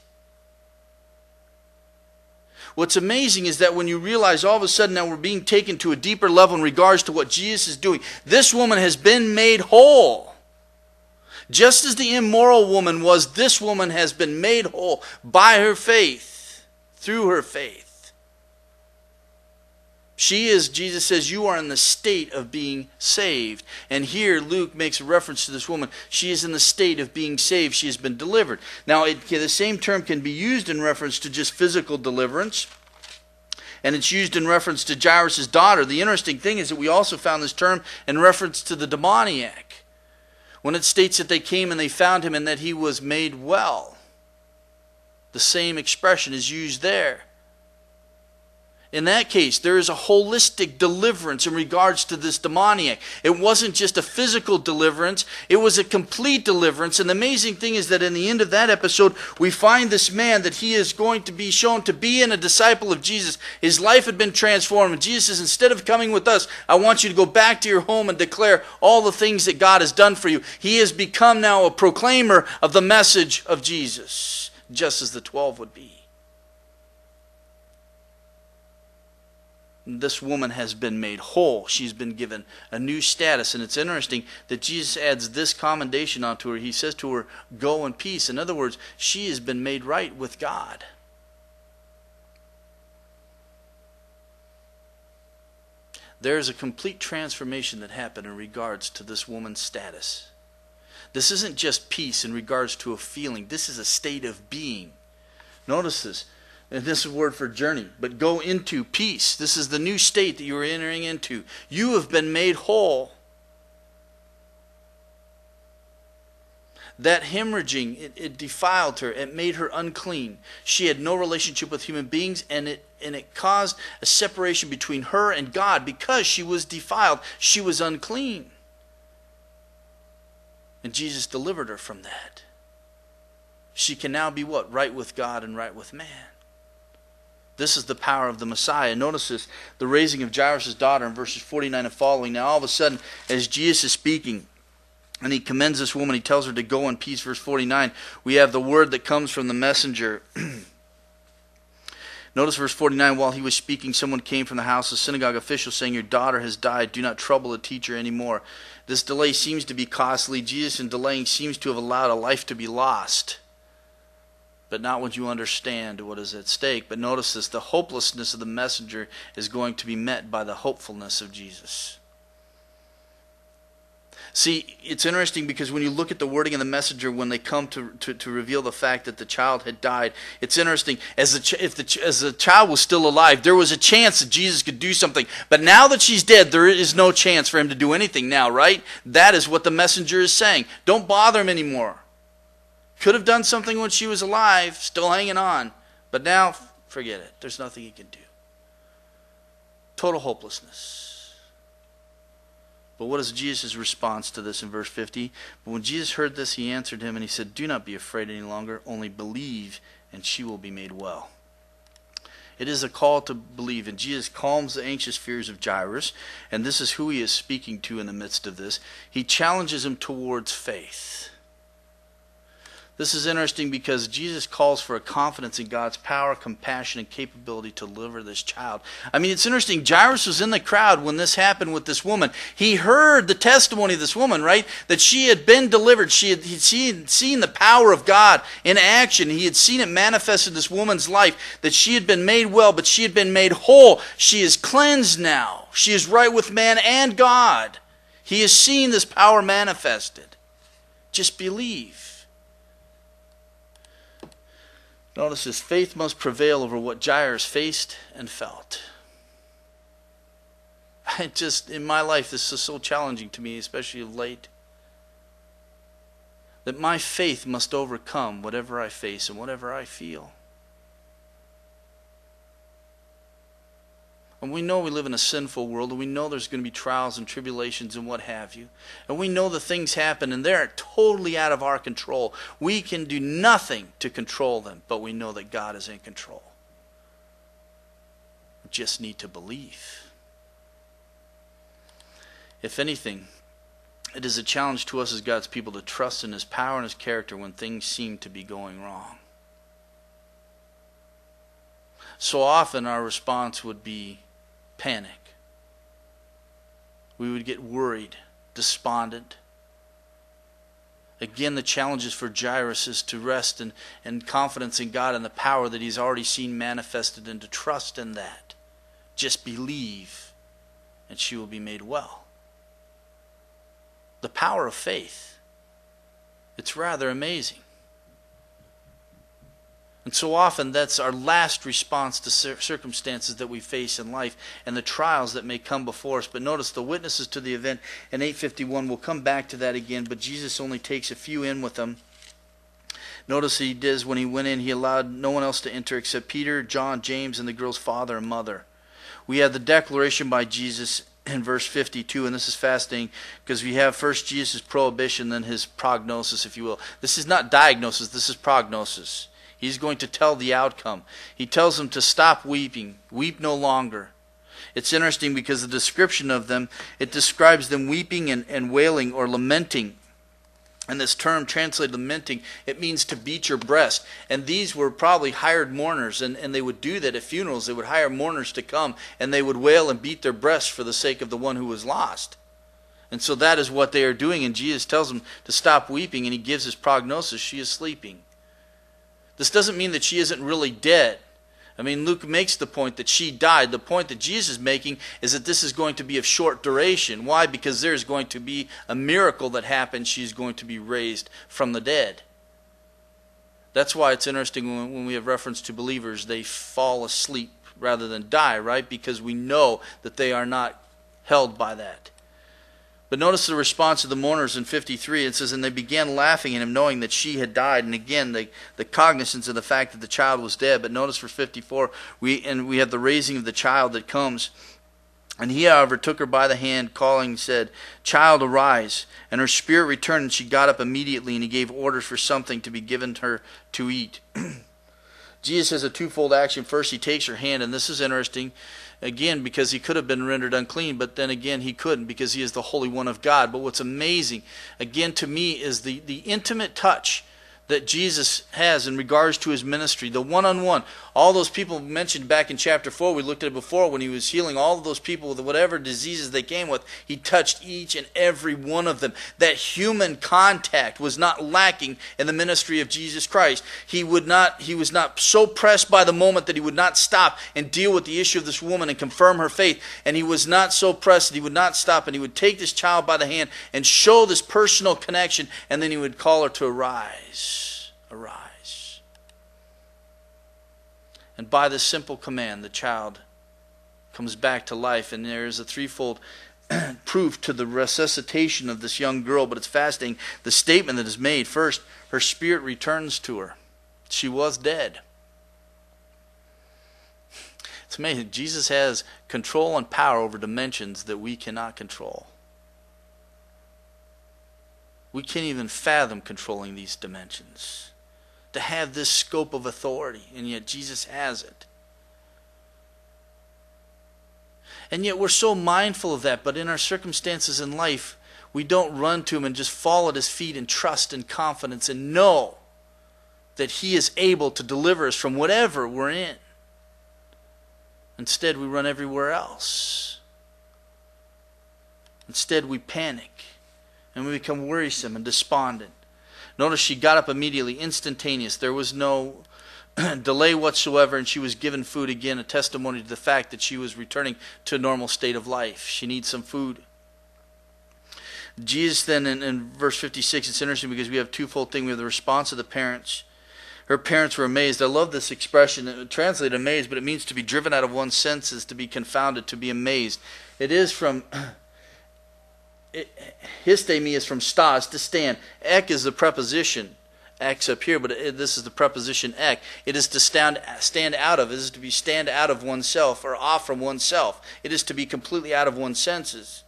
What's amazing is that when you realize all of a sudden now we're being taken to a deeper level in regards to what Jesus is doing, this woman has been made whole. Just as the immoral woman was, this woman has been made whole by her faith, through her faith. She is, Jesus says, you are in the state of being saved. And here Luke makes a reference to this woman. She is in the state of being saved. She has been delivered. Now, the same term can be used in reference to just physical deliverance. And it's used in reference to Jairus' daughter. The interesting thing is that we also found this term in reference to the demoniac, when it states that they came and they found him and that he was made well. The same expression is used there. In that case, there is a holistic deliverance in regards to this demoniac. It wasn't just a physical deliverance, it was a complete deliverance. And the amazing thing is that in the end of that episode, we find this man that he is going to be shown to be a disciple of Jesus. His life had been transformed. And Jesus says, instead of coming with us, I want you to go back to your home and declare all the things that God has done for you. He has become now a proclaimer of the message of Jesus, just as the 12 would be. This woman has been made whole. She's been given a new status. And it's interesting that Jesus adds this commendation onto her. He says to her, go in peace. In other words, she has been made right with God. There is a complete transformation that happened in regards to this woman's status. This isn't just peace in regards to a feeling. This is a state of being. Notice this. And this is a word for journey. But go into peace. This is the new state that you are entering into. You have been made whole. That hemorrhaging, it defiled her. It made her unclean. She had no relationship with human beings, and it caused a separation between her and God because she was defiled. She was unclean. And Jesus delivered her from that. She can now be what? Right with God and right with man. This is the power of the Messiah. Notice this, the raising of Jairus' daughter in verses 49 and following. Now all of a sudden, as Jesus is speaking, and he commends this woman, he tells her to go in peace. Verse 49, we have the word that comes from the messenger. Notice verse 49, while he was speaking, someone came from the house of synagogue officials saying, your daughter has died. Do not trouble the teacher anymore. This delay seems to be costly. Jesus, in delaying, seems to have allowed a life to be lost. But not when you understand what is at stake. But notice this, the hopelessness of the messenger is going to be met by the hopefulness of Jesus. See, it's interesting because when you look at the wording of the messenger when they come to reveal the fact that the child had died, it's interesting. As the child was still alive, there was a chance that Jesus could do something. But now that she's dead, there is no chance for him to do anything now, right? That is what the messenger is saying. Don't bother him anymore. Could have done something when she was alive, still hanging on. But now, forget it. There's nothing he can do. Total hopelessness. But what is Jesus' response to this in verse 50? But when Jesus heard this, he answered him and he said, do not be afraid any longer, only believe and she will be made well. It is a call to believe, and Jesus calms the anxious fears of Jairus, and this is who he is speaking to in the midst of this. He challenges him towards faith. This is interesting because Jesus calls for a confidence in God's power, compassion, and capability to deliver this child. I mean, it's interesting. Jairus was in the crowd when this happened with this woman. He heard the testimony of this woman, right? That she had been delivered. He'd seen the power of God in action. He had seen it manifest in this woman's life, that she had been made well, but she had been made whole. She is cleansed now. She is right with man and God. He has seen this power manifested. Just believe. Notice his faith must prevail over what Jairus faced and felt. In my life, this is so challenging to me, especially of late, that my faith must overcome whatever I face and whatever I feel. And we know we live in a sinful world, and we know there's going to be trials and tribulations and what have you. And we know that things happen, and they're totally out of our control. We can do nothing to control them, but we know that God is in control. We just need to believe. If anything, it is a challenge to us as God's people to trust in His power and His character when things seem to be going wrong. So often our response would be panic. We would get worried, despondent. Again, the challenge is for Jairus is to rest in confidence in God and the power that he's already seen manifested, and to trust in that. Just believe, and she will be made well. The power of faith. It's rather amazing. And so often that's our last response to circumstances that we face in life and the trials that may come before us. But notice the witnesses to the event in 8:51, we'll come back to that again, but Jesus only takes a few in with them. Notice he does when he went in, he allowed no one else to enter except Peter, John, James, and the girl's father and mother. We have the declaration by Jesus in verse 52, and this is fascinating because we have first Jesus' prohibition, then his prognosis, if you will. This is not diagnosis, this is prognosis. He's going to tell the outcome. He tells them to stop weeping, weep no longer. It's interesting because the description of them, it describes them weeping and wailing or lamenting. And this term translated lamenting, it means to beat your breast. And these were probably hired mourners, and they would do that at funerals. They would hire mourners to come, and they would wail and beat their breasts for the sake of the one who was lost. And so that is what they are doing, and Jesus tells them to stop weeping, and he gives his prognosis: she is sleeping. This doesn't mean that she isn't really dead. I mean, Luke makes the point that she died. The point that Jesus is making is that this is going to be of short duration. Why? Because there's going to be a miracle that happens. She's going to be raised from the dead. That's why it's interesting when we have reference to believers, they fall asleep rather than die, right? Because we know that they are not held by that. But notice the response of the mourners in 53. It says, and they began laughing at him, knowing that she had died. And again, the cognizance of the fact that the child was dead. But notice for 54, we have the raising of the child that comes. And he, however, took her by the hand, calling, and said, child, arise. And her spirit returned, and she got up immediately, and he gave orders for something to be given her to eat. Jesus has a twofold action. First, he takes her hand, and this is interesting. Again, because he could have been rendered unclean, but then again he couldn't because he is the Holy One of God. But what's amazing, again to me, is the intimate touch that Jesus has in regards to his ministry, the one-on-one. All those people mentioned back in chapter 4, we looked at it before, when he was healing all of those people with whatever diseases they came with, he touched each and every one of them. That human contact was not lacking in the ministry of Jesus Christ. He was not so pressed by the moment that he would not stop and deal with the issue of this woman and confirm her faith. And he was not so pressed that he would not stop, and he would take this child by the hand and show this personal connection, and then he would call her to arise. Arise. And by this simple command, the child comes back to life, and there is a threefold proof to the resuscitation of this young girl. But it's fascinating, the statement that is made. First, her spirit returns to her. She was dead. It's amazing. Jesus has control and power over dimensions that we cannot control. We can't even fathom controlling these dimensions, to have this scope of authority, and yet Jesus has it. And yet we're so mindful of that, but in our circumstances in life, we don't run to him and just fall at his feet in trust and confidence and know that he is able to deliver us from whatever we're in. Instead, we run everywhere else. Instead, we panic. And we become worrisome and despondent. Notice she got up immediately, instantaneous. There was no delay whatsoever, and she was given food. Again, a testimony to the fact that she was returning to a normal state of life. She needs some food. Jesus then in verse 56, it's interesting because we have twofold thing. We have the response of the parents. Her parents were amazed. I love this expression. It translated amazed, but it means to be driven out of one's senses, to be confounded, to be amazed. It is from, histemi is from stas, to stand. Ek is the preposition. Ek's up here, but this is the preposition ek. It is to stand out of. It is to be stand out of oneself or off from oneself. It is to be completely out of one's senses.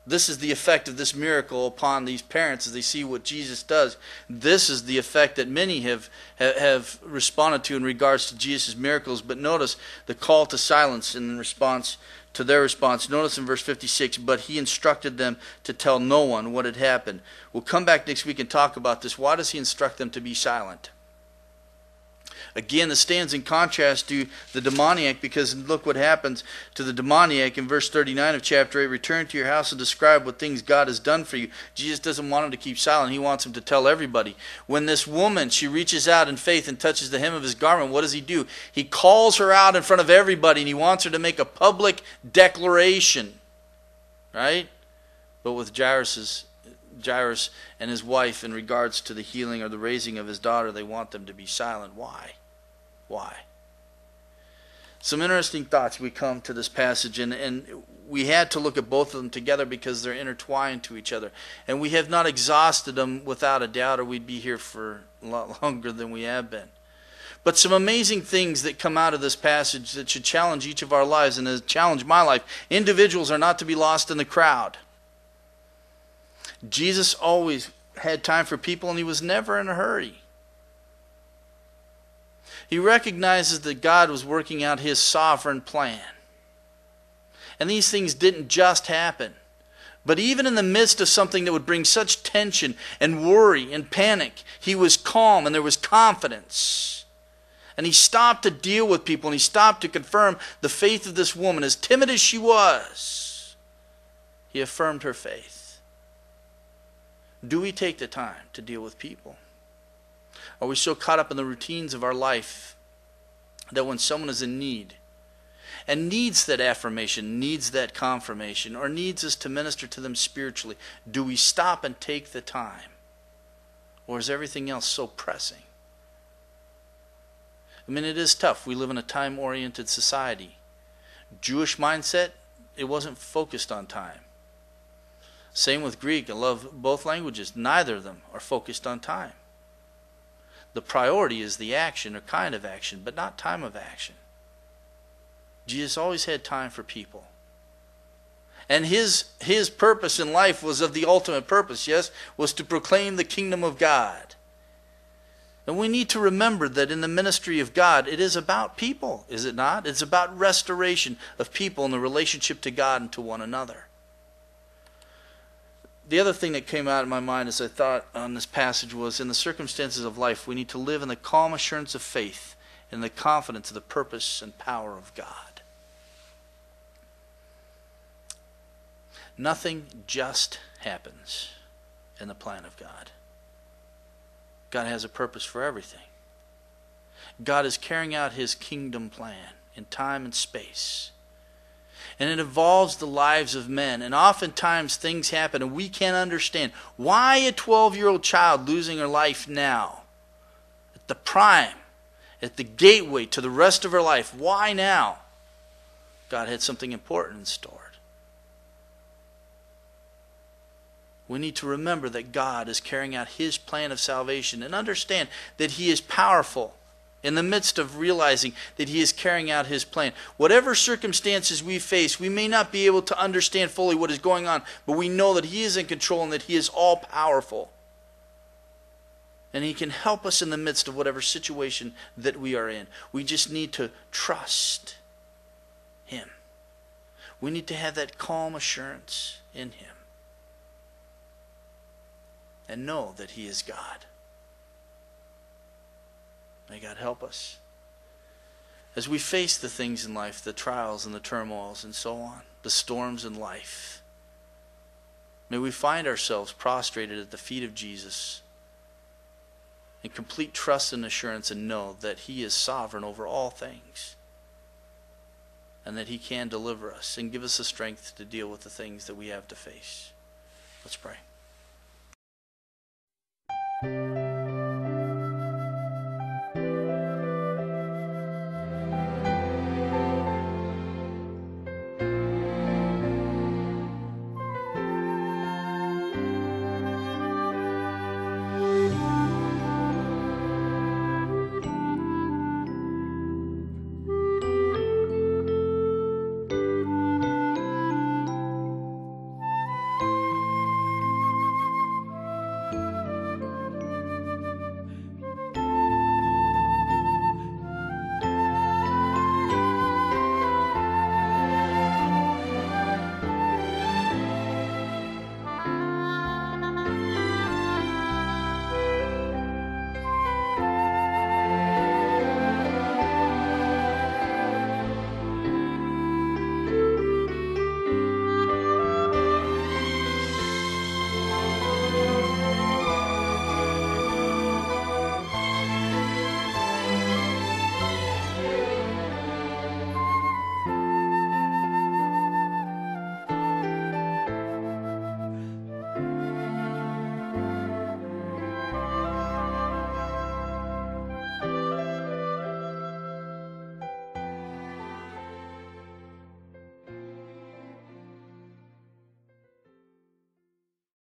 This is the effect of this miracle upon these parents as they see what Jesus does. This is the effect that many have responded to in regards to Jesus' miracles. But notice the call to silence in response to their response. Notice in verse 56, but he instructed them to tell no one what had happened. We'll come back next week and talk about this. Why does he instruct them to be silent? Again, this stands in contrast to the demoniac, because look what happens to the demoniac in verse 39 of chapter 8. Return to your house and describe what things God has done for you. Jesus doesn't want him to keep silent. He wants him to tell everybody. When this woman, she reaches out in faith and touches the hem of his garment, what does he do? He calls her out in front of everybody, and he wants her to make a public declaration. Right? But with Jairus and his wife, in regards to the healing or the raising of his daughter, they want them to be silent. Why? Why? Some interesting thoughts we come to this passage, and we had to look at both of them together because they're intertwined to each other. And we have not exhausted them without a doubt, or we'd be here for a lot longer than we have been. But some amazing things that come out of this passage that should challenge each of our lives, and has challenged my life. Individuals are not to be lost in the crowd. Jesus always had time for people, and he was never in a hurry. He recognizes that God was working out his sovereign plan. And these things didn't just happen. But even in the midst of something that would bring such tension and worry and panic, he was calm and there was confidence. And he stopped to deal with people, and he stopped to confirm the faith of this woman. As timid as she was, he affirmed her faith. Do we take the time to deal with people? Are we so caught up in the routines of our life that when someone is in need and needs that affirmation, needs that confirmation, or needs us to minister to them spiritually, do we stop and take the time? Or is everything else so pressing? I mean, it is tough. We live in a time-oriented society. Jewish mindset, it wasn't focused on time. Same with Greek. I love both languages. Neither of them are focused on time. The priority is the action or kind of action, but not time of action. Jesus always had time for people. And his purpose in life was of the ultimate purpose, yes, was to proclaim the kingdom of God. And we need to remember that in the ministry of God, it is about people, is it not? It's about restoration of people in the relationship to God and to one another. The other thing that came out of my mind as I thought on this passage was, in the circumstances of life, we need to live in the calm assurance of faith and the confidence of the purpose and power of God. Nothing just happens in the plan of God. God has a purpose for everything. God is carrying out his kingdom plan in time and space. And it involves the lives of men. And oftentimes things happen and we can't understand. Why a 12-year-old child losing her life now? At the prime, at the gateway to the rest of her life. Why now? God had something important in store. We need to remember that God is carrying out his plan of salvation and understand that he is powerful in the midst of realizing that he is carrying out his plan. Whatever circumstances we face, we may not be able to understand fully what is going on, but we know that he is in control and that he is all powerful. And he can help us in the midst of whatever situation that we are in. We just need to trust him. We need to have that calm assurance in him. And know that he is God. May God help us. As we face the things in life, the trials and the turmoils and so on, the storms in life, may we find ourselves prostrated at the feet of Jesus in complete trust and assurance, and know that he is sovereign over all things and that he can deliver us and give us the strength to deal with the things that we have to face. Let's pray.